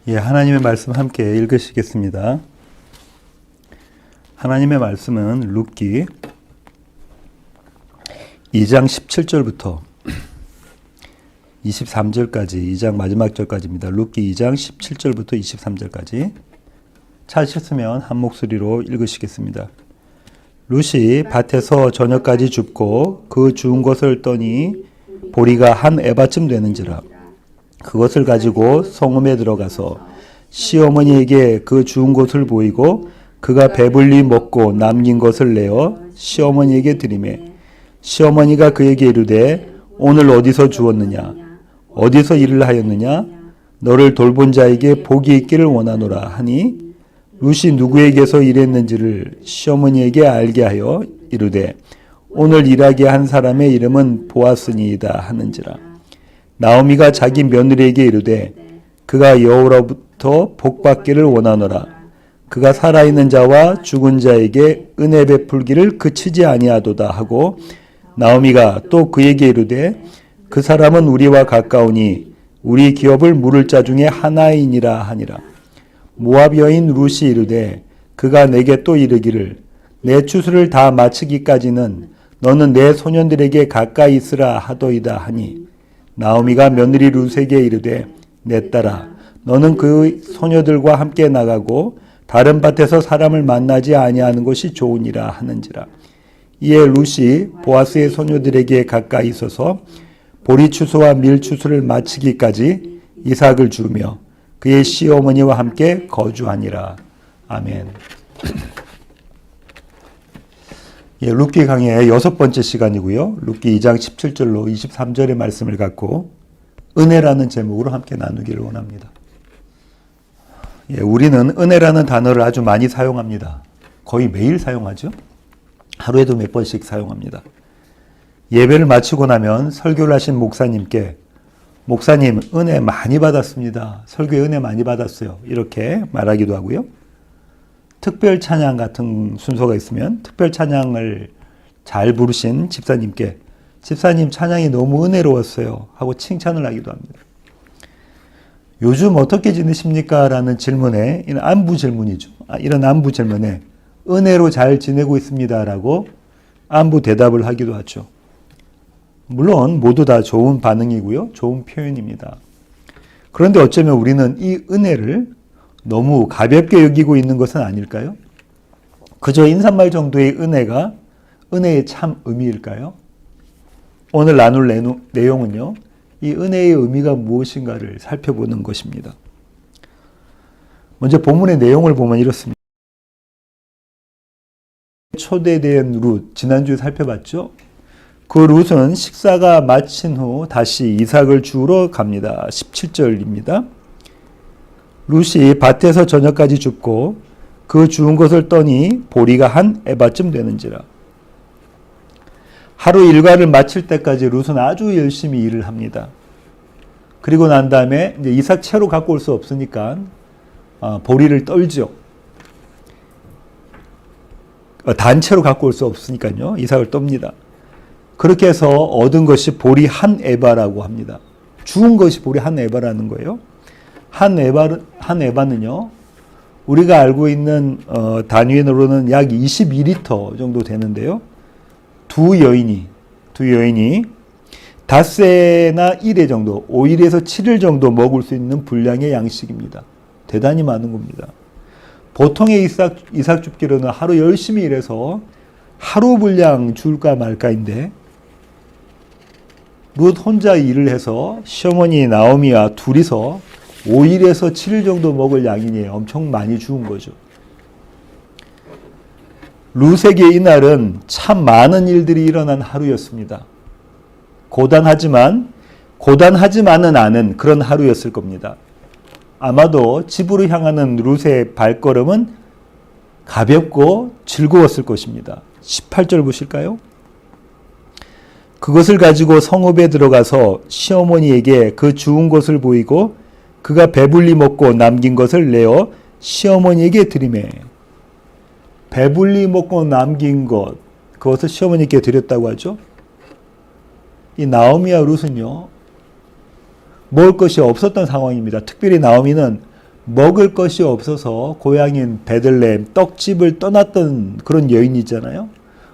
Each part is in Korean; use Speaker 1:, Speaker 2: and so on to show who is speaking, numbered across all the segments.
Speaker 1: 예, 하나님의 말씀 함께 읽으시겠습니다. 하나님의 말씀은 룻기 2장 17절부터 23절까지 2장 마지막 절까지입니다. 룻기 2장 17절부터 23절까지 찾으셨으면 한 목소리로 읽으시겠습니다. 룻이 밭에서 저녁까지 줍고 그 주운 것을 떠니 보리가 한 에바쯤 되는지라. 그것을 가지고 성읍에 들어가서 시어머니에게 그 주운 것을 보이고 그가 배불리 먹고 남긴 것을 내어 시어머니에게 드리매 시어머니가 그에게 이르되 오늘 어디서 주었느냐 어디서 일을 하였느냐 너를 돌본 자에게 복이 있기를 원하노라 하니 룻이 누구에게서 일했는지를 시어머니에게 알게 하여 이르되 오늘 일하게 한 사람의 이름은 보아스니이다 하는지라. 나오미가 자기 며느리에게 이르되 그가 여호와로부터 복받기를 원하노라. 그가 살아있는 자와 죽은 자에게 은혜 베풀기를 그치지 아니하도다 하고 나오미가 또 그에게 이르되 그 사람은 우리와 가까우니 우리 기업을 물을 자 중에 하나이니라 하니라. 모압 여인 룻이 이르되 그가 내게 또 이르기를 내 추수를 다 마치기까지는 너는 내 소년들에게 가까이 있으라 하도이다 하니 나오미가 며느리 룻에게 이르되 내 딸아 너는 그 소녀들과 함께 나가고 다른 밭에서 사람을 만나지 아니하는 것이 좋으니라 하는지라. 이에 룻이 보아스의 소녀들에게 가까이 있어서 보리 추수와 밀 추수를 마치기까지 이삭을 주며 그의 시어머니와 함께 거주하니라. 아멘. 예, 룻기 강의의 6번째 시간이고요. 룻기 2장 17절로 23절의 말씀을 갖고 은혜라는 제목으로 함께 나누기를 원합니다. 예, 우리는 은혜라는 단어를 아주 많이 사용합니다. 거의 매일 사용하죠. 하루에도 몇 번씩 사용합니다. 예배를 마치고 나면 설교를 하신 목사님께 목사님 은혜 많이 받았습니다. 설교에 은혜 많이 받았어요. 이렇게 말하기도 하고요. 특별 찬양 같은 순서가 있으면 특별 찬양을 잘 부르신 집사님께 집사님 찬양이 너무 은혜로웠어요 하고 칭찬을 하기도 합니다. 요즘 어떻게 지내십니까? 라는 질문에 이런 안부 질문이죠. 이런 안부 질문에 은혜로 잘 지내고 있습니다 라고 안부 대답을 하기도 하죠. 물론 모두 다 좋은 반응이고요. 좋은 표현입니다. 그런데 어쩌면 우리는 이 은혜를 너무 가볍게 여기고 있는 것은 아닐까요? 그저 인사말 정도의 은혜가 은혜의 참 의미일까요? 오늘 나눌 내용은요. 이 은혜의 의미가 무엇인가를 살펴보는 것입니다. 먼저 본문의 내용을 보면 이렇습니다. 초대된 룻, 지난주에 살펴봤죠? 그 룻은 식사가 마친 후 다시 이삭을 주우러 갑니다. 17절입니다. 룻이 밭에서 저녁까지 줍고 그 주운 것을 떠니 보리가 한 에바쯤 되는지라. 하루 일과를 마칠 때까지 룻은 아주 열심히 일을 합니다. 그리고 난 다음에 이제 이삭 채로 갖고 올 수 없으니까 보리를 떨죠. 단채로 갖고 올 수 없으니까요. 이삭을 떱니다. 그렇게 해서 얻은 것이 보리 한 에바라고 합니다. 주운 것이 보리 한 에바라는 거예요. 한 에바는요, 우리가 알고 있는 단위로는 약 22리터 정도 되는데요. 두 여인이 닷새나 1회 정도, 5일에서 7일 정도 먹을 수 있는 분량의 양식입니다. 대단히 많은 겁니다. 보통의 이삭 줍기로는 하루 열심히 일해서 하루 분량 줄까 말까인데 룻 혼자 일을 해서 시어머니 나오미와 둘이서 5일에서 7일 정도 먹을 양이니 엄청 많이 주운 거죠. 룻에게 이날은 참 많은 일들이 일어난 하루였습니다. 고단하지만은 않은 그런 하루였을 겁니다. 아마도 집으로 향하는 룻의 발걸음은 가볍고 즐거웠을 것입니다. 18절 보실까요? 그것을 가지고 성읍에 들어가서 시어머니에게 그 주운 것을 보이고 그가 배불리 먹고 남긴 것을 내어 시어머니에게 드리매. 배불리 먹고 남긴 것, 그것을 시어머니께 드렸다고 하죠. 이 나오미와 룻은요, 먹을 것이 없었던 상황입니다. 특별히 나오미는 먹을 것이 없어서 고향인 베들레헴 떡집을 떠났던 그런 여인이잖아요.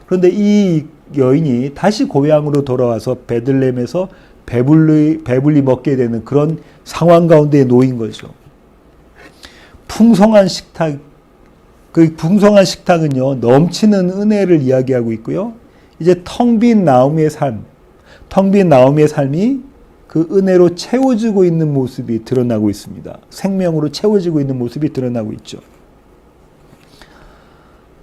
Speaker 1: 그런데 이 여인이 다시 고향으로 돌아와서 베들레헴에서 배불리 먹게 되는 그런 상황 가운데 놓인 거죠. 풍성한 식탁, 그 풍성한 식탁은요, 넘치는 은혜를 이야기하고 있고요. 이제 텅 빈 나오미의 삶이 그 은혜로 채워지고 있는 모습이 드러나고 있습니다. 생명으로 채워지고 있는 모습이 드러나고 있죠.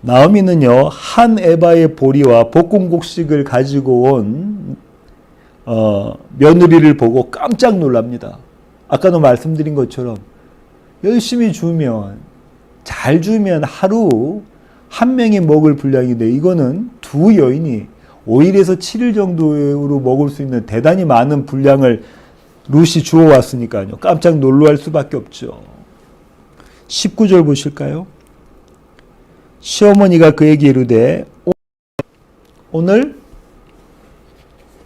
Speaker 1: 나오미는요, 한 에바의 보리와 볶음곡식을 가지고 온 며느리를 보고 깜짝 놀랍니다. 아까도 말씀드린 것처럼 열심히 주면, 잘 주면 하루 한 명이 먹을 분량인데, 이거는 두 여인이 5일에서 7일 정도로 먹을 수 있는 대단히 많은 분량을 룻이 주워왔으니까요. 깜짝 놀랄 수밖에 없죠. 19절 보실까요? 시어머니가 그에게 이르되 오늘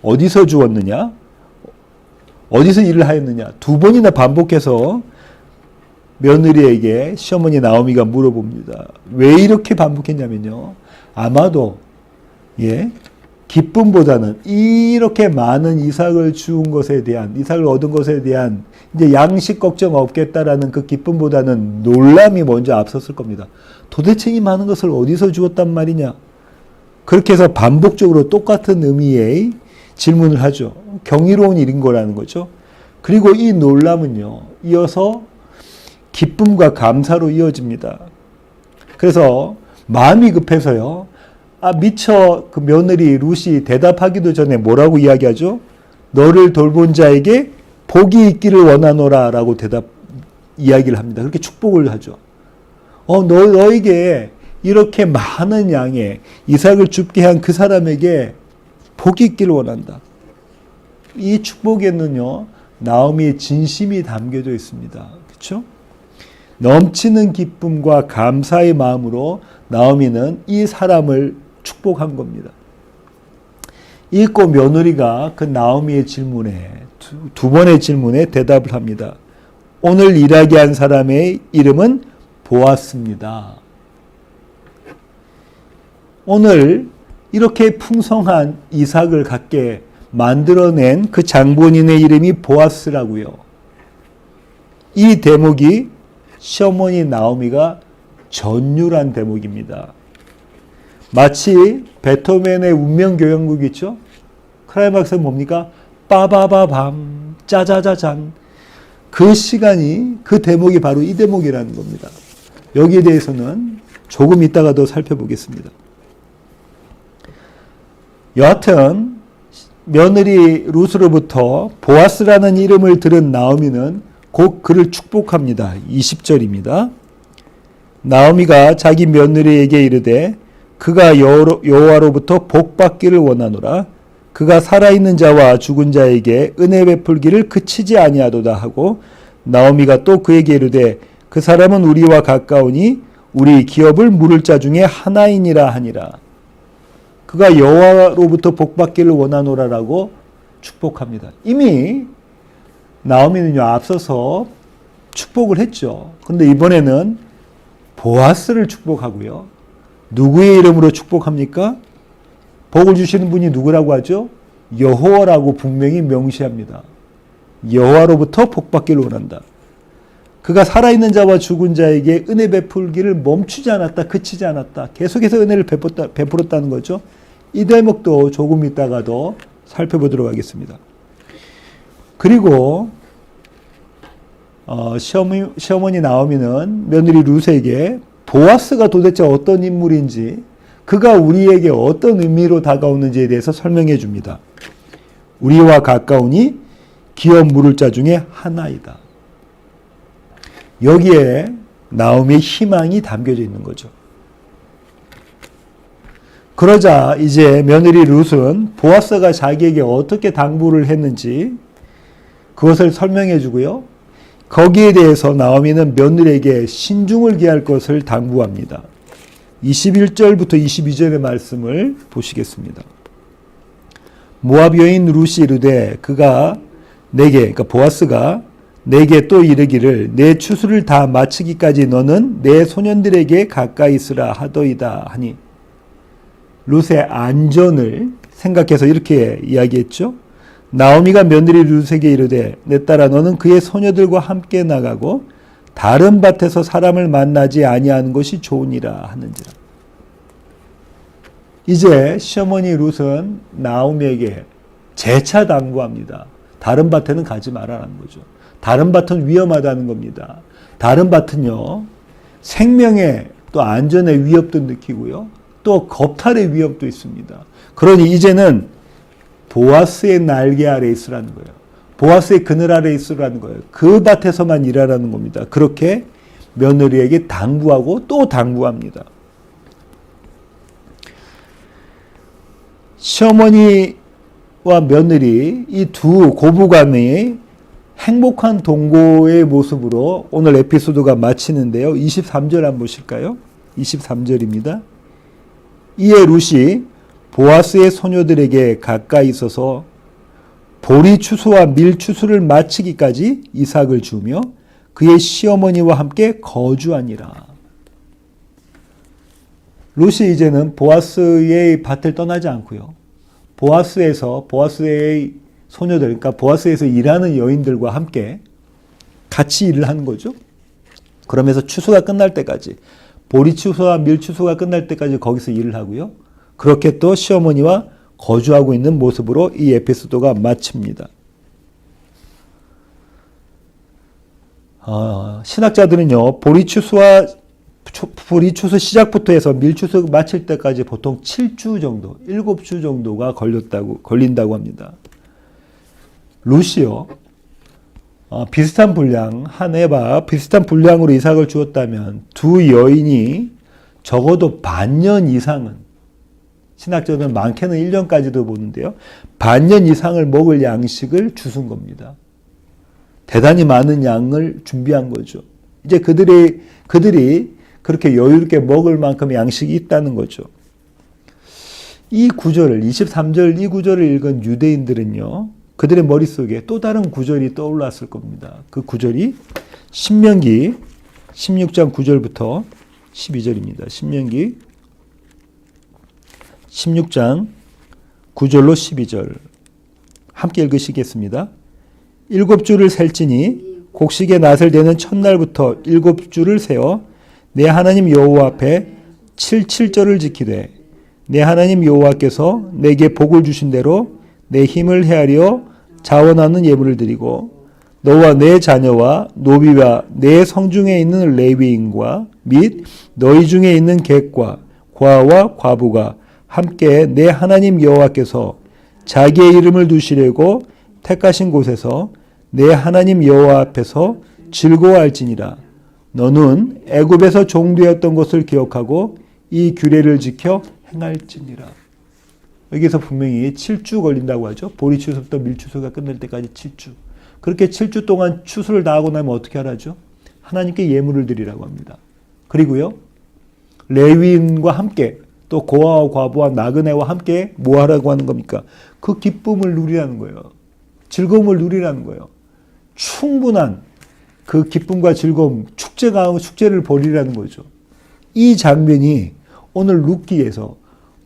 Speaker 1: 어디서 주웠느냐? 어디서 일을 하였느냐? 두 번이나 반복해서 며느리에게 시어머니 나오미가 물어봅니다. 왜 이렇게 반복했냐면요. 아마도 기쁨보다는 이렇게 많은 이삭을 이삭을 얻은 것에 대한 이제 양식 걱정 없겠다라는 그 기쁨보다는 놀람이 먼저 앞섰을 겁니다. 도대체 이 많은 것을 어디서 주었단 말이냐? 그렇게 해서 반복적으로 똑같은 의미의 질문을 하죠. 경이로운 일인 거라는 거죠. 그리고 이 놀람은요, 이어서 기쁨과 감사로 이어집니다. 그래서 마음이 급해서요, 미처 그 며느리 룻이 대답하기도 전에 뭐라고 이야기하죠? 너를 돌본 자에게 복이 있기를 원하노라 라고 이야기를 합니다. 그렇게 축복을 하죠. 너에게 이렇게 많은 양의 이삭을 줍게 한 그 사람에게 복이 있기를 원한다. 이 축복에는요, 나오미의 진심이 담겨져 있습니다. 그렇죠? 넘치는 기쁨과 감사의 마음으로 나오미는 이 사람을 축복한 겁니다. 읽고 며느리가 그 나오미의 질문에 두 번의 질문에 대답을 합니다. 오늘 일하게 한 사람의 이름은 보아스입니다. 오늘 이렇게 풍성한 이삭을 갖게 만들어낸 그 장본인의 이름이 보아스라고요. 이 대목이 시어머니 나오미가 전율한 대목입니다. 마치 베토벤의 운명교향곡 있죠? 클라이막스는 뭡니까? 빠바바밤 짜자자잔. 그 시간이, 그 대목이 바로 이 대목이라는 겁니다. 여기에 대해서는 조금 이따가 더 살펴보겠습니다. 여하튼 며느리 룻으로부터 보아스라는 이름을 들은 나오미는 곧 그를 축복합니다. 20절입니다. 나오미가 자기 며느리에게 이르되 그가 여호와로부터 복받기를 원하노라. 그가 살아있는 자와 죽은 자에게 은혜 베풀기를 그치지 아니하도다 하고, 나오미가 또 그에게 이르되 그 사람은 우리와 가까우니 우리 기업을 물을 자 중에 하나이니라 하니라. 그가 여호와로부터 복받기를 원하노라라고 축복합니다. 이미 나오미는요, 앞서서 축복을 했죠. 그런데 이번에는 보아스를 축복하고요. 누구의 이름으로 축복합니까? 복을 주시는 분이 누구라고 하죠? 여호와라고 분명히 명시합니다. 여호와로부터 복받기를 원한다. 그가 살아있는 자와 죽은 자에게 은혜 베풀기를 멈추지 않았다. 그치지 않았다. 계속해서 은혜를 베풀었다는 거죠. 이 대목도 조금 있다가 더 살펴보도록 하겠습니다. 그리고 시어머니 나오미는 며느리 룻에게 보아스가 도대체 어떤 인물인지, 그가 우리에게 어떤 의미로 다가오는지에 대해서 설명해 줍니다. 우리와 가까우니 기업 물을 자 중에 하나이다. 여기에 나오미의 희망이 담겨져 있는 거죠. 그러자 이제 며느리 룻은 보아스가 자기에게 어떻게 당부를 했는지 그것을 설명해 주고요. 거기에 대해서 나오미는 며느리에게 신중을 기할 것을 당부합니다. 21절부터 22절의 말씀을 보시겠습니다. 모압 여인 룻이 이르되 그가 내게, 그러니까 보아스가 내게 또 이르기를 내 추수를 다 마치기까지 너는 내 소년들에게 가까이 있으라 하더이다 하니, 룻의 안전을 생각해서 이렇게 이야기했죠. 나오미가 며느리 룻에게 이르되 내 딸아 너는 그의 소녀들과 함께 나가고 다른 밭에서 사람을 만나지 아니하는 것이 좋으니라 하는지라. 이제 시어머니 룻은 나오미에게 재차 당부합니다. 다른 밭에는 가지 말라는 거죠. 다른 밭은 위험하다는 겁니다. 다른 밭은요, 생명의 또 안전의 위협도 느끼고요, 또 겁탈의 위협도 있습니다. 그러니 이제는 보아스의 날개 아래 있으라는 거예요. 보아스의 그늘 아래 있으라는 거예요. 그 밭에서만 일하라는 겁니다. 그렇게 며느리에게 당부하고 또 당부합니다. 시어머니와 며느리 이 두 고부간의 행복한 동거의 모습으로 오늘 에피소드가 마치는데요. 23절 한번 보실까요? 23절입니다. 이에 룻이 보아스의 소녀들에게 가까이 있어서 보리 추수와 밀 추수를 마치기까지 이삭을 주며 그의 시어머니와 함께 거주하니라. 룻이 이제는 보아스의 밭을 떠나지 않고요, 보아스의 소녀들, 그러니까 보아스에서 일하는 여인들과 함께 같이 일을 하는 거죠. 그러면서 추수가 끝날 때까지, 보리 추수와 밀 추수가 끝날 때까지 거기서 일을 하고요, 그렇게 또 시어머니와 거주하고 있는 모습으로 이 에피소드가 마칩니다. 신학자들은요, 보리 추수 시작부터 해서 밀추수 마칠 때까지 보통 7주 정도, 7주 정도가 걸린다고 합니다. 룻이요, 비슷한 분량, 한 해와 비슷한 분량으로 이삭을 주었다면 두 여인이 적어도 반년 이상은, 신학자들은 많게는 1년까지도 보는데요, 반년 이상을 먹을 양식을 주순 겁니다. 대단히 많은 양을 준비한 거죠. 이제 그들이 그렇게 여유롭게 먹을 만큼 양식이 있다는 거죠. 이 구절을, 23절 이 구절을 읽은 유대인들은요, 그들의 머릿속에 또 다른 구절이 떠올랐을 겁니다. 그 구절이 신명기 16장 9절부터 12절입니다. 신명기 16장 9절로 12절 함께 읽으시겠습니다. 7주를 셀지니 곡식의 낫을 대는 첫날부터 7주를 세어 내 하나님 여호와 앞에 7절을 지키되 내 하나님 여호와께서 내게 복을 주신 대로 내 힘을 헤아려 자원하는 예물을 드리고 너와 내 자녀와 노비와 내 성중에 있는 레위인과 및 너희 중에 있는 객과 과와 과부가 함께 내 하나님 여호와께서 자기의 이름을 두시려고 택하신 곳에서 내 하나님 여호와 앞에서 즐거워할지니라. 너는 애굽에서 종되었던 것을 기억하고 이 규례를 지켜 행할지니라. 여기서 분명히 7주 걸린다고 하죠. 보리 추수부터 밀 추수가 끝날 때까지 7주. 그렇게 7주 동안 추수를 다 하고 나면 어떻게 하라죠? 하나님께 예물을 드리라고 합니다. 그리고요, 레위인과 함께 또 고아와 과부와 나그네와 함께 뭐 하라고 하는 겁니까? 그 기쁨을 누리라는 거예요. 즐거움을 누리라는 거예요. 충분한 그 기쁨과 즐거움, 축제를 벌이라는 거죠. 이 장면이 오늘 룻기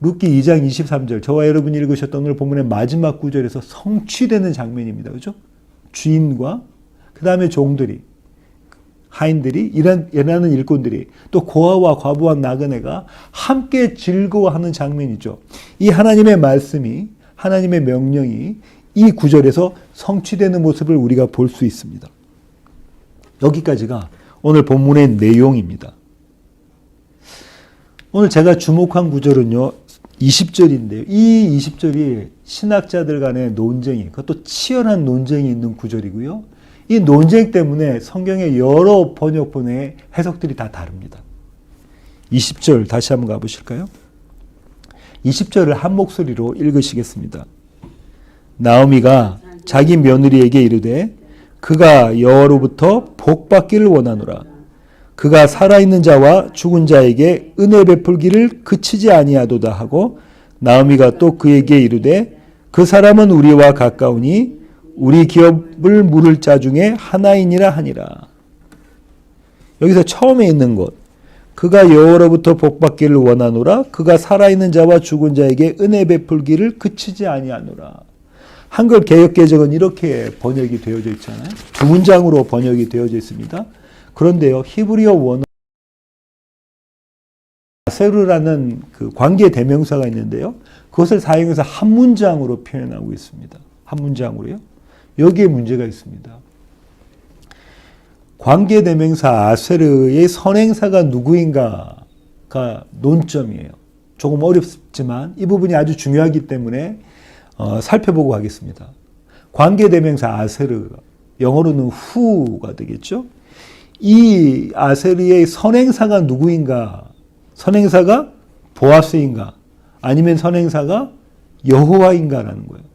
Speaker 1: 2장 23절, 저와 여러분이 읽으셨던 오늘 본문의 마지막 구절에서 성취되는 장면입니다. 그죠? 주인과 그 다음에 종들이, 하인들이, 일하는 일꾼들이, 또 고아와 과부와 나그네가 함께 즐거워하는 장면이죠. 이 하나님의 말씀이, 하나님의 명령이 이 구절에서 성취되는 모습을 우리가 볼 수 있습니다. 여기까지가 오늘 본문의 내용입니다. 오늘 제가 주목한 구절은요, 20절인데요. 이 20절이 신학자들 간의 논쟁이, 그것도 치열한 논쟁이 있는 구절이고요. 이 논쟁 때문에 성경의 여러 번역본의 해석들이 다 다릅니다. 20절 다시 한번 가보실까요? 20절을 한 목소리로 읽으시겠습니다. 나오미가 자기 며느리에게 이르되 그가 여호와로부터 복받기를 원하노라. 그가 살아있는 자와 죽은 자에게 은혜 베풀기를 그치지 아니하도다 하고 나오미가 또 그에게 이르되 그 사람은 우리와 가까우니 우리 기업을 물을 자 중에 하나이니라 하니라. 여기서 처음에 있는 것. 그가 여호와로부터 복받기를 원하노라. 그가 살아있는 자와 죽은 자에게 은혜 베풀기를 그치지 아니하노라. 한글 개역개정은 이렇게 번역이 되어져 있잖아요. 두 문장으로 번역이 되어져 있습니다. 그런데요, 히브리어 원어 아세르라는 그 관계 대명사가 있는데요. 그것을 사용해서 한 문장으로 표현하고 있습니다. 한 문장으로요. 여기에 문제가 있습니다. 관계 대명사 아세르의 선행사가 누구인가가 논점이에요. 조금 어렵지만 이 부분이 아주 중요하기 때문에 살펴보고 하겠습니다. 관계 대명사 아세르, 영어로는 who가 되겠죠. 이 아세르의 선행사가 누구인가? 선행사가 보아스인가? 아니면 선행사가 여호와인가라는 거예요.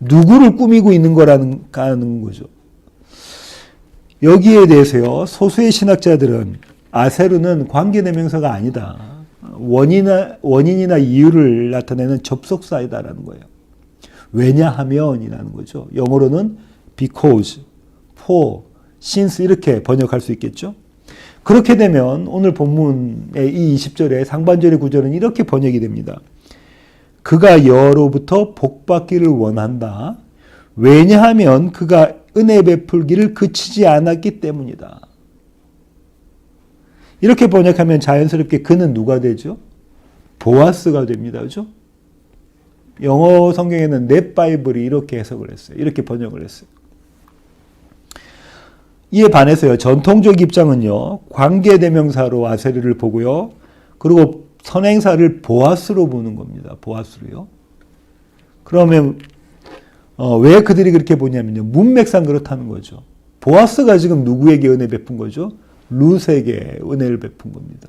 Speaker 1: 누구를 꾸미고 있는 거라는 거죠. 여기에 대해서요, 소수의 신학자들은 아세르는 관계대명사가 아니다. 원인이나 이유를 나타내는 접속사이다라는 거예요. 왜냐하면이라는 거죠. 영어로는 because, for, since 이렇게 번역할 수 있겠죠. 그렇게 되면 오늘 본문의 이 20절의 상반절의 구절은 이렇게 번역이 됩니다. 그가 여호와로부터 복받기를 원한다. 왜냐하면 그가 은혜 베풀기를 그치지 않았기 때문이다. 이렇게 번역하면 자연스럽게 그는 누가 되죠? 보아스가 됩니다. 그죠? 영어 성경에는 넷 바이블이 이렇게 해석을 했어요. 이렇게 번역을 했어요. 이에 반해서요, 전통적 입장은요, 관계대명사로 아세르를 보고요, 그리고 선행사를 보아스로 보는 겁니다. 보아스로요. 그러면 왜 그들이 그렇게 보냐면요, 문맥상 그렇다는 거죠. 보아스가 지금 누구에게 은혜 베푼 거죠? 룻에게 은혜를 베푼 겁니다.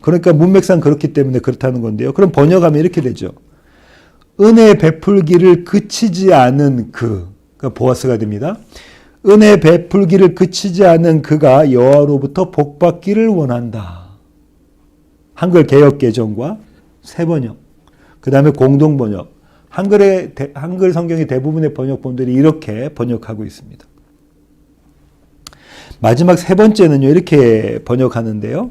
Speaker 1: 그러니까 문맥상 그렇기 때문에 그렇다는 건데요. 그럼 번역하면 이렇게 되죠. 은혜 베풀기를 그치지 않은 그러니까 보아스가 됩니다. 은혜 베풀기를 그치지 않은 그가 여호와로부터 복받기를 원한다. 한글 개역개정과 새번역, 그 다음에 공동번역, 한글 성경의 대부분의 번역본들이 이렇게 번역하고 있습니다. 마지막 세 번째는요, 이렇게 번역하는데요.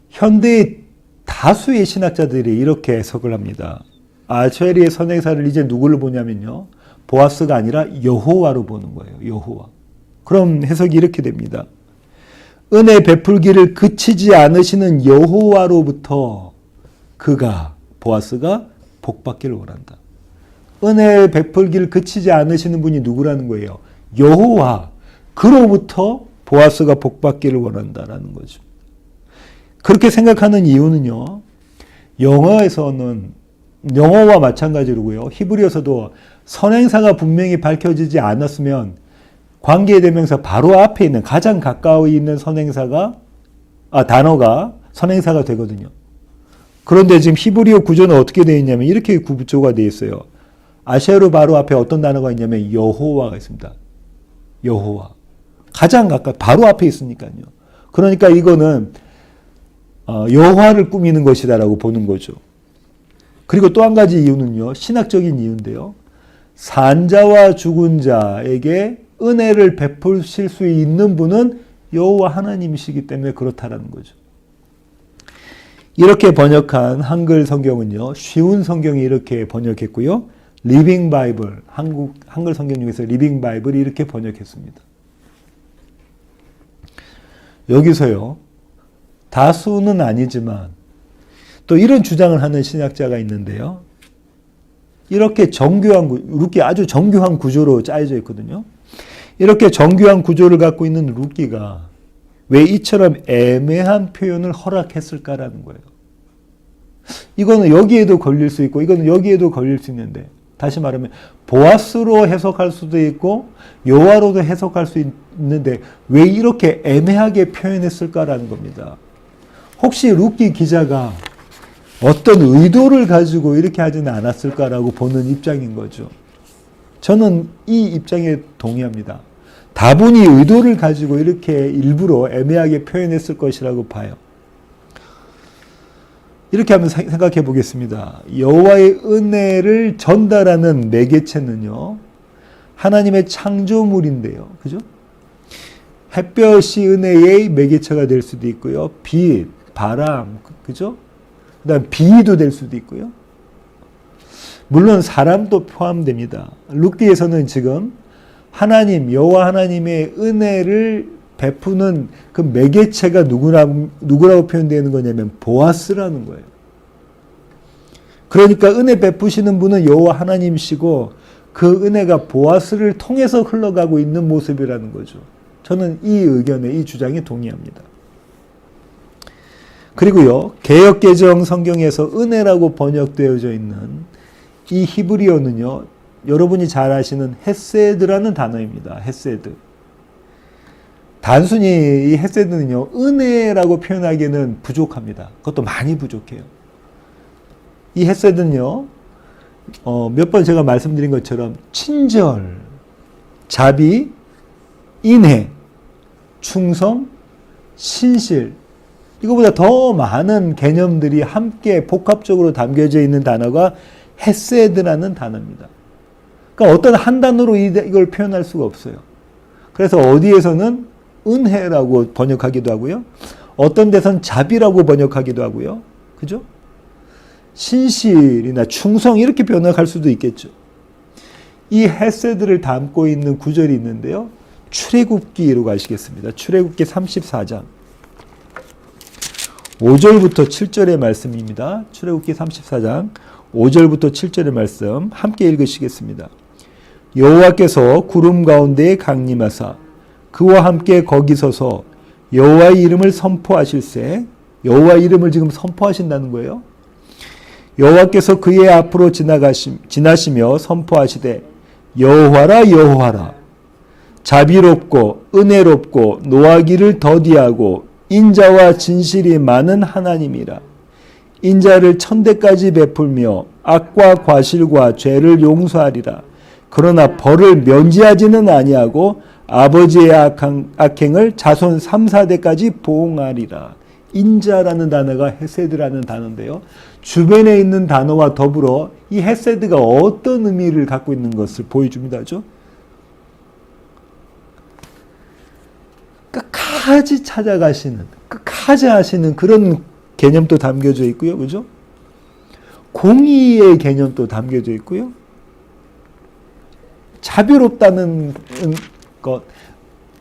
Speaker 1: 현대의 다수의 신학자들이 이렇게 해석을 합니다. 아세르의 선행사를 이제 누구를 보냐면요, 보아스가 아니라 여호와로 보는 거예요. 여호와. 그럼 해석이 이렇게 됩니다. 은혜 베풀기를 그치지 않으시는 여호와로부터 그가, 보아스가 복받기를 원한다. 은혜 베풀기를 그치지 않으시는 분이 누구라는 거예요? 여호와. 그로부터 보아스가 복받기를 원한다라는 거죠. 그렇게 생각하는 이유는요, 영어와 마찬가지로고요, 히브리어서도 선행사가 분명히 밝혀지지 않았으면 관계대명사 바로 앞에 있는 가장 가까이 있는 단어가 선행사가 되거든요. 그런데 지금 히브리어 구조는 어떻게 되어 있냐면 이렇게 구조가 되어 있어요. 아세르 바로 앞에 어떤 단어가 있냐면 여호와가 있습니다. 여호와. 가장 가까이 바로 앞에 있으니까요. 그러니까 이거는 여호와를 꾸미는 것이다라고 보는 거죠. 그리고 또 한 가지 이유는요, 신학적인 이유인데요. 산자와 죽은 자에게 은혜를 베푸실 수 있는 분은 여호와 하나님이시기 때문에 그렇다라는 거죠. 이렇게 번역한 한글 성경은요, 쉬운 성경이 이렇게 번역했고요, 리빙 바이블, 한글 성경 중에서 리빙 바이블이 이렇게 번역했습니다. 여기서요, 다수는 아니지만 또 이런 주장을 하는 신학자가 있는데요. 이렇게 룻기 아주 정교한 구조로 짜여져 있거든요. 이렇게 정교한 구조를 갖고 있는 룻기가 왜 이처럼 애매한 표현을 허락했을까라는 거예요. 이거는 여기에도 걸릴 수 있고 이거는 여기에도 걸릴 수 있는데, 다시 말하면 보아스로 해석할 수도 있고 여호와로도 해석할 수 있는데 왜 이렇게 애매하게 표현했을까라는 겁니다. 혹시 룻기 기자가 어떤 의도를 가지고 이렇게 하지는 않았을까라고 보는 입장인 거죠. 저는 이 입장에 동의합니다. 다분히 의도를 가지고 이렇게 일부러 애매하게 표현했을 것이라고 봐요. 이렇게 한번 생각해 보겠습니다. 여호와의 은혜를 전달하는 매개체는요, 하나님의 창조물인데요. 그죠? 햇볕이 은혜의 매개체가 될 수도 있고요. 빛, 바람, 그죠? 그 다음 비도 될 수도 있고요. 물론 사람도 포함됩니다. 룻기에서는 지금 하나님, 여호와 하나님의 은혜를 베푸는 그 매개체가 누구라고 표현되는 거냐면 보아스라는 거예요. 그러니까 은혜 베푸시는 분은 여호와 하나님이시고 그 은혜가 보아스를 통해서 흘러가고 있는 모습이라는 거죠. 저는 이 의견에, 이 주장에 동의합니다. 그리고요, 개역개정 성경에서 은혜라고 번역되어져 있는 이 히브리어는요, 여러분이 잘 아시는 헤세드라는 단어입니다. 헤세드. 단순히 이 헤세드는요, 은혜라고 표현하기에는 부족합니다. 그것도 많이 부족해요. 이 헤세드는요, 몇 번 제가 말씀드린 것처럼 친절, 자비, 인애, 충성, 신실, 이거보다 더 많은 개념들이 함께 복합적으로 담겨져 있는 단어가 헤세드라는 단어입니다. 그러니까 어떤 한 단어로 이걸 표현할 수가 없어요. 그래서 어디에서는 은혜라고 번역하기도 하고요. 어떤 데선 자비라고 번역하기도 하고요. 그죠? 신실이나 충성 이렇게 번역할 수도 있겠죠. 이 헤세드를 담고 있는 구절이 있는데요. 출애굽기로 가시겠습니다. 출애굽기 34장 5절부터 7절의 말씀입니다. 출애굽기 34장 5절부터 7절의 말씀 함께 읽으시겠습니다. 여호와께서 구름 가운데에 강림하사 그와 함께 거기 서서 여호와의 이름을 선포하실세. 여호와의 이름을 지금 선포하신다는 거예요. 여호와께서 그의 앞으로 지나시며 선포하시되 여호와라 여호와라 자비롭고 은혜롭고 노하기를 더디하고 인자와 진실이 많은 하나님이라. 인자를 천대까지 베풀며 악과 과실과 죄를 용서하리라. 그러나 벌을 면제하지는 아니하고 아버지의 악행을 자손 3, 4대까지 보응하리라. 인자라는 단어가 헤세드라는 단어인데요. 주변에 있는 단어와 더불어 이 헤세드가 어떤 의미를 갖고 있는 것을 보여줍니다. 끝까지 찾아가시는, 끝까지 하시는 그런 개념도 담겨져 있고요. 그죠? 공의의 개념도 담겨져 있고요. 자비롭다는 것,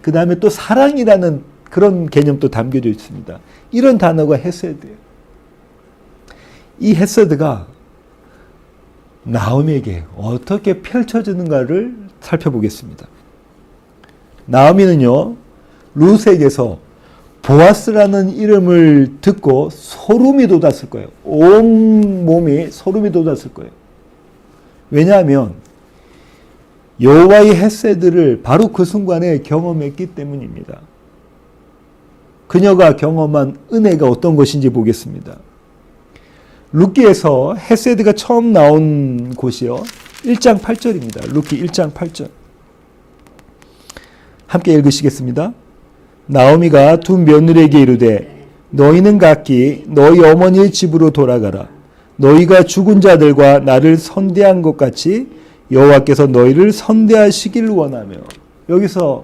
Speaker 1: 그 다음에 또 사랑이라는 그런 개념도 담겨져 있습니다. 이런 단어가 헤세드예요. 이 헤세드가 나오미에게 어떻게 펼쳐지는가를 살펴보겠습니다. 나오미는요, 룻에게서 보아스라는 이름을 듣고 소름이 돋았을 거예요. 온 몸이 소름이 돋았을 거예요. 왜냐하면 여호와의 헤세드를 바로 그 순간에 경험했기 때문입니다. 그녀가 경험한 은혜가 어떤 것인지 보겠습니다. 룻기에서 헤세드가 처음 나온 곳이요. 1장 8절입니다. 룻기 1장 8절. 함께 읽으시겠습니다. 나오미가 두 며느리에게 이르되 너희는 각기 너희 어머니의 집으로 돌아가라. 너희가 죽은 자들과 나를 선대한 것 같이 여호와께서 너희를 선대하시길 원하며. 여기서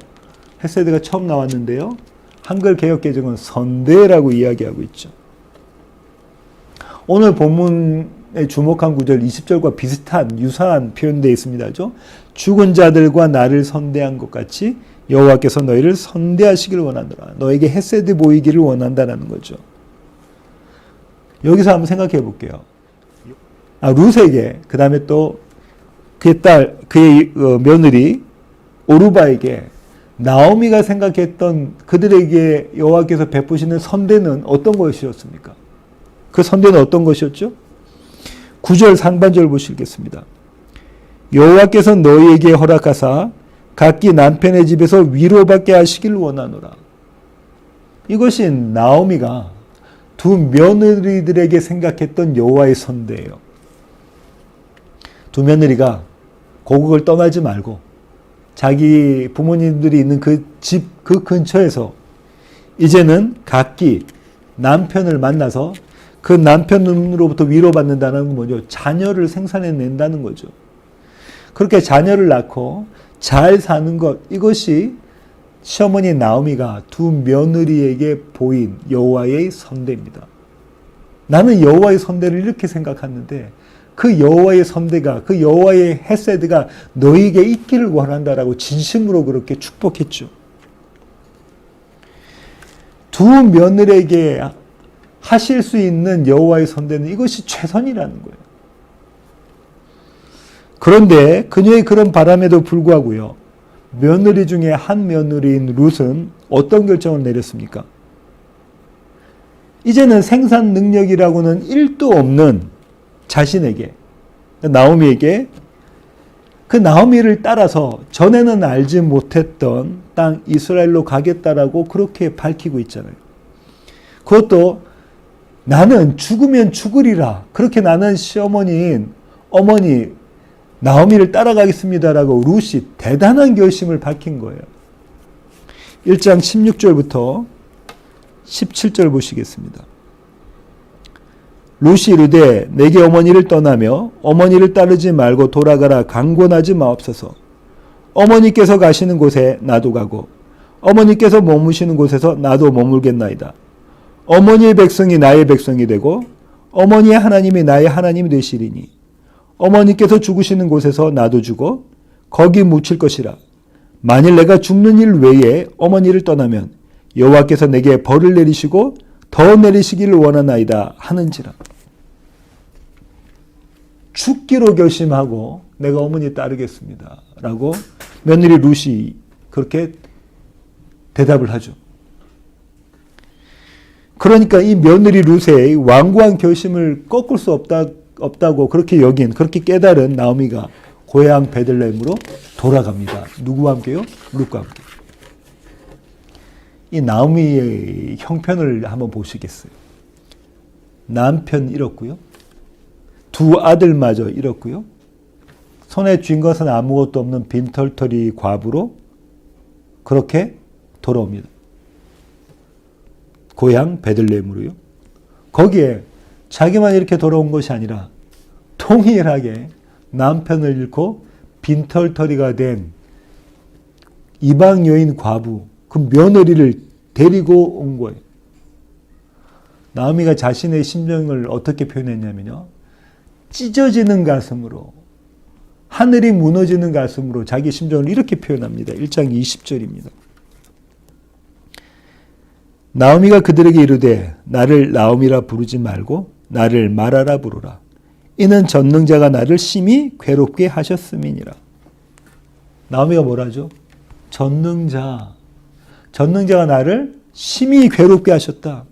Speaker 1: 헤세드가 처음 나왔는데요. 한글 개역개정은 선대라고 이야기하고 있죠. 오늘 본문에 주목한 구절 20절과 비슷한 유사한 표현되어 있습니다. 죽은 자들과 나를 선대한 것 같이 여호와께서 너희를 선대하시길 원하노라. 너에게 헤세드 보이기를 원한다는 거죠. 여기서 한번 생각해 볼게요. 룻에게, 그 다음에 또 그의 딸, 그의 며느리 오르바에게 나오미가 생각했던 그들에게 여호와께서 베푸시는 선대는 어떤 것이었습니까? 그 선대는 어떤 것이었죠? 9절 상반절 보시겠습니다. 여호와께서 너희에게 허락하사 각기 남편의 집에서 위로받게 하시길 원하노라. 이것이 나오미가 두 며느리들에게 생각했던 여호와의 선대예요. 두 며느리가 고국을 떠나지 말고 자기 부모님들이 있는 그 집, 그 근처에서 이제는 각기 남편을 만나서 그 남편으로부터 위로받는다는 건 뭐죠? 자녀를 생산해낸다는 거죠. 그렇게 자녀를 낳고 잘 사는 것, 이것이 시어머니 나오미가 두 며느리에게 보인 여호와의 선대입니다. 나는 여호와의 선대를 이렇게 생각하는데 그 여호와의 선대가, 그 여호와의 헤세드가 너에게 있기를 원한다라고 진심으로 그렇게 축복했죠. 두 며느리에게 하실 수 있는 여호와의 선대는 이것이 최선이라는 거예요. 그런데 그녀의 그런 바람에도 불구하고요, 며느리 중에 한 며느리인 룻은 어떤 결정을 내렸습니까? 이제는 생산 능력이라고는 1도 없는 자신에게, 나오미에게, 그 나오미를 따라서 전에는 알지 못했던 땅 이스라엘로 가겠다라고 그렇게 밝히고 있잖아요. 그것도 나는 죽으면 죽으리라, 그렇게 나는 시어머니인 어머니 나오미를 따라가겠습니다라고 룻이 대단한 결심을 밝힌 거예요. 1장 16절부터 17절 보시겠습니다. 룻이 이르되 내게 어머니를 떠나며 어머니를 따르지 말고 돌아가라 강권하지 마옵소서. 어머니께서 가시는 곳에 나도 가고 어머니께서 머무시는 곳에서 나도 머물겠나이다. 어머니의 백성이 나의 백성이 되고 어머니의 하나님이 나의 하나님이 되시리니 어머니께서 죽으시는 곳에서 나도 죽어 거기 묻힐 것이라. 만일 내가 죽는 일 외에 어머니를 떠나면 여호와께서 내게 벌을 내리시고 더 내리시기를 원하나이다 하는지라. 죽기로 결심하고 내가 어머니 따르겠습니다 라고 며느리 룻이 그렇게 대답을 하죠. 그러니까 이 며느리 룻의 완고한 결심을 꺾을 수 없다고 그렇게 여긴, 그렇게 깨달은 나오미가 고향 베들레헴으로 돌아갑니다. 누구와 함께요? 룻과 함께. 이 나오미의 형편을 한번 보시겠어요? 남편 잃었고요. 두 아들마저 잃었고요. 손에 쥔 것은 아무것도 없는 빈털터리 과부로 그렇게 돌아옵니다. 고향 베들레헴으로요. 거기에 자기만 이렇게 돌아온 것이 아니라 동일하게 남편을 잃고 빈털터리가 된 이방 여인 과부, 그 며느리를 데리고 온 거예요. 나오미가 자신의 심정을 어떻게 표현했냐면요. 찢어지는 가슴으로, 하늘이 무너지는 가슴으로 자기 심정을 이렇게 표현합니다. 1장 20절입니다. 나오미가 그들에게 이르되 나를 나오미라 부르지 말고 나를 마라라 부르라. 이는 전능자가 나를 심히 괴롭게 하셨음이니라. 나오미가 뭐라죠? 전능자가 나를 심히 괴롭게 하셨다.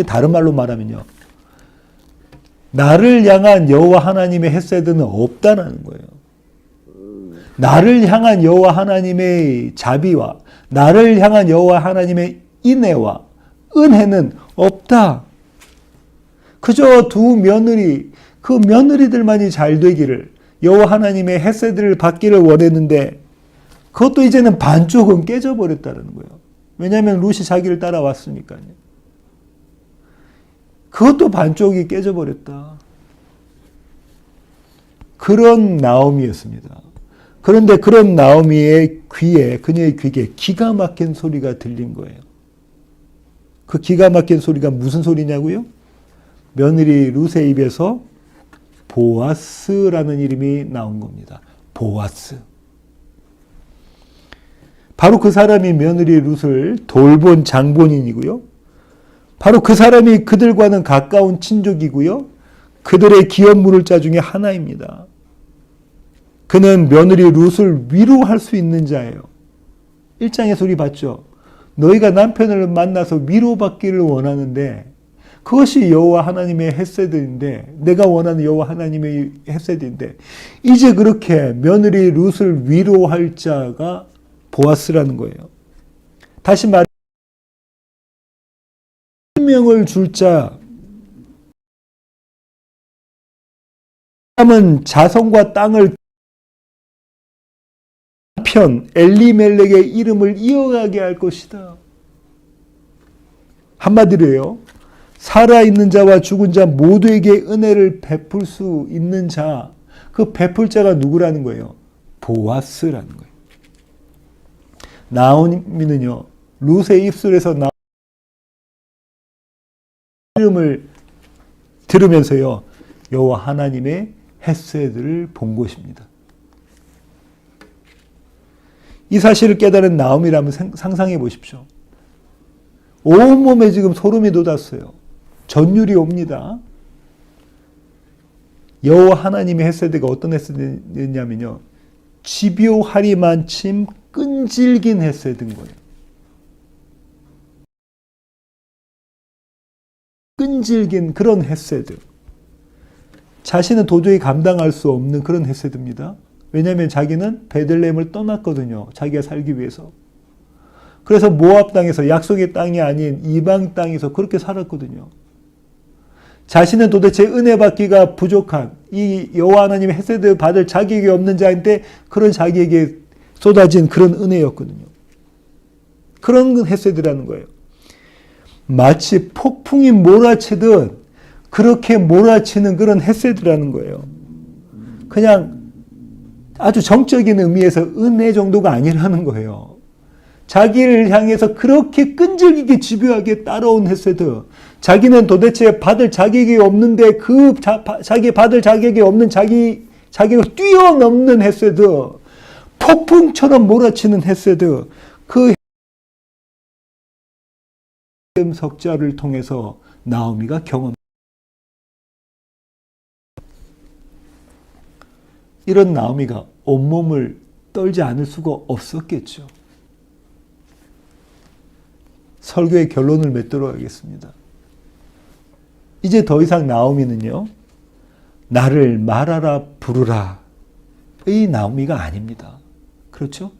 Speaker 1: 다른 말로 말하면요, 나를 향한 여호와 하나님의 헤세드는 없다라는 거예요. 나를 향한 여호와 하나님의 자비와 나를 향한 여호와 하나님의 인애와 은혜는 없다. 그저 두 며느리, 그 며느리들만이 잘 되기를, 여호와 하나님의 헤세드를 받기를 원했는데 그것도 이제는 반쪽은 깨져버렸다는 거예요. 왜냐하면 룻이 자기를 따라왔으니까요. 그것도 반쪽이 깨져버렸다. 그런 나오미였습니다. 그런데 그런 나오미의 귀에, 그녀의 귀에 기가 막힌 소리가 들린 거예요. 그 기가 막힌 소리가 무슨 소리냐고요? 며느리 룻의 입에서 보아스라는 이름이 나온 겁니다. 보아스. 바로 그 사람이 며느리 룻을 돌본 장본인이고요. 바로 그 사람이 그들과는 가까운 친족이고요. 그들의 기업 물을자 중에 하나입니다. 그는 며느리 룻을 위로할 수 있는 자예요. 1장에서 우리 봤죠. 너희가 남편을 만나서 위로받기를 원하는데 그것이 여호와 하나님의 헤세드인데, 내가 원하는 여호와 하나님의 헤세드인데, 이제 그렇게 며느리 룻을 위로할 자가 보아스라는 거예요. 다시 말해 생명을 줄 자, 사람은 자손과 땅을 남편 엘리멜렉의 이름을 이어가게 할 것이다. 한마디로요, 살아있는 자와 죽은 자 모두에게 은혜를 베풀 수 있는 자, 그 베풀 자가 누구라는 거예요? 보아스라는 거예요. 나오미는요, 룻의 입술에서 나온 이름을 들으면서요, 여호와 하나님의 헤세드를 본 것입니다. 이 사실을 깨달은 나오미라면 상상해 보십시오. 온몸에 지금 소름이 돋았어요. 전율이 옵니다. 여호와 하나님의 헤세드가 어떤 헤세드냐면요, 집요하리만침 끈질긴 헤세드인 거예요. 끈질긴 그런 헤세드. 자신은 도저히 감당할 수 없는 그런 헤세드입니다. 왜냐하면 자기는 베들레헴을 떠났거든요. 자기가 살기 위해서. 그래서 모압 땅에서, 약속의 땅이 아닌 이방 땅에서 그렇게 살았거든요. 자신은 도대체 은혜 받기가 부족한, 이 여호와 하나님의 헤세드 받을 자격이 없는 자인데 그런 자기에게 쏟아진 그런 은혜였거든요. 그런 헤세드라는 거예요. 마치 폭풍이 몰아치듯 그렇게 몰아치는 그런 헤세드라는 거예요. 그냥 아주 정적인 의미에서 은혜 정도가 아니라는 거예요. 자기를 향해서 그렇게 끈질기게 집요하게 따라온 헤세드. 자기는 도대체 받을 자격이 없는데 자기 받을 자격이 없는 자기가 뛰어넘는 헤세드. 폭풍처럼 몰아치는 헤세드. 그 석자를 통해서 나오미가 경험. 이런 나오미가 온몸을 떨지 않을 수가 없었겠죠. 설교의 결론을 맺도록 하겠습니다. 이제 더 이상 나오미는요, 나를 말하라 부르라 의 나오미가 아닙니다. 그렇죠?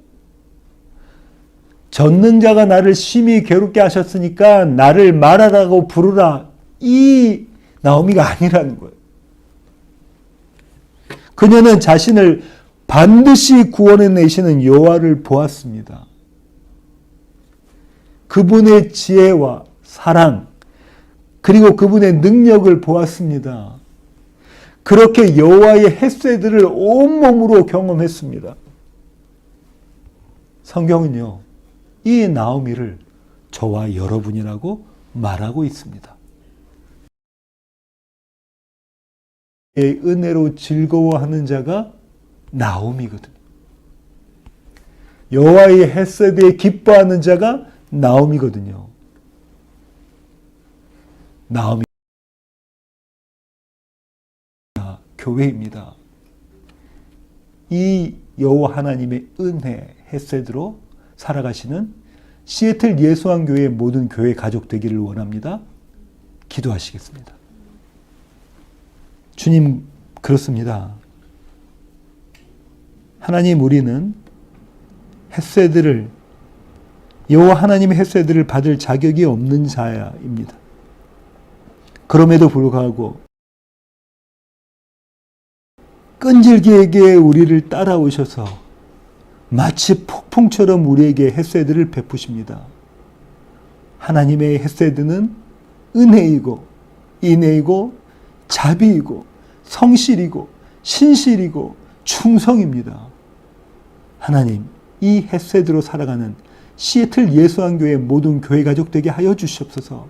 Speaker 1: 전능자가 나를 심히 괴롭게 하셨으니까 나를 말하라고 부르라, 이 나오미가 아니라는 거예요. 그녀는 자신을 반드시 구원해내시는 여호와를 보았습니다. 그분의 지혜와 사랑, 그리고 그분의 능력을 보았습니다. 그렇게 여호와의 헤세드를 온몸으로 경험했습니다. 성경은요, 이 나오미를 저와 여러분이라고 말하고 있습니다. 은혜로 즐거워하는 자가 나오미거든요. 여호와의 헤세드에 기뻐하는 자가 나오미거든요. 나오미 교회입니다. 이 여호와 하나님의 은혜 헤세드로 살아가시는 시애틀 예수왕교회의 모든 교회 가족 되기를 원합니다. 기도하시겠습니다. 주님, 그렇습니다. 하나님, 우리는 헤세드를, 여호와 하나님의 헤세드를 받을 자격이 없는 자입니다. 그럼에도 불구하고 끈질기게 우리를 따라오셔서 마치 폭풍처럼 우리에게 헤세드를 베푸십니다. 하나님의 헤세드는 은혜이고 인애이고 자비이고 성실이고 신실이고 충성입니다. 하나님, 이 헤세드로 살아가는 시애틀 예수왕교회 모든 교회 가족 되게 하여 주시옵소서.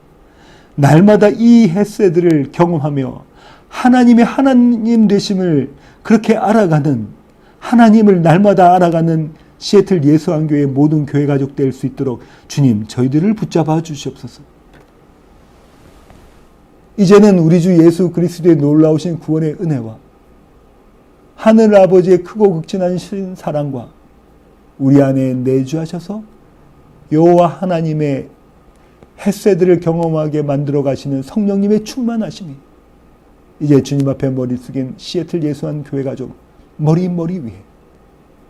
Speaker 1: 날마다 이 헤세드를 경험하며 하나님의 하나님 되심을 그렇게 알아가는, 하나님을 날마다 알아가는 시애틀 예수왕교회 모든 교회 가족 될 수 있도록 주님, 저희들을 붙잡아 주시옵소서. 이제는 우리 주 예수 그리스도의 놀라우신 구원의 은혜와 하늘 아버지의 크고 극진하신 사랑과 우리 안에 내주하셔서 여호와 하나님의 헤세드를 경험하게 만들어 가시는 성령님의 충만하심이 이제 주님 앞에 머리 숙인 시애틀 예수한 교회 가족 머리 위에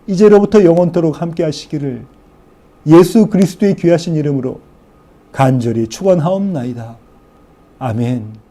Speaker 1: 이제로부터 영원토록 함께 하시기를 예수 그리스도의 귀하신 이름으로 간절히 축원하옵나이다. 아멘.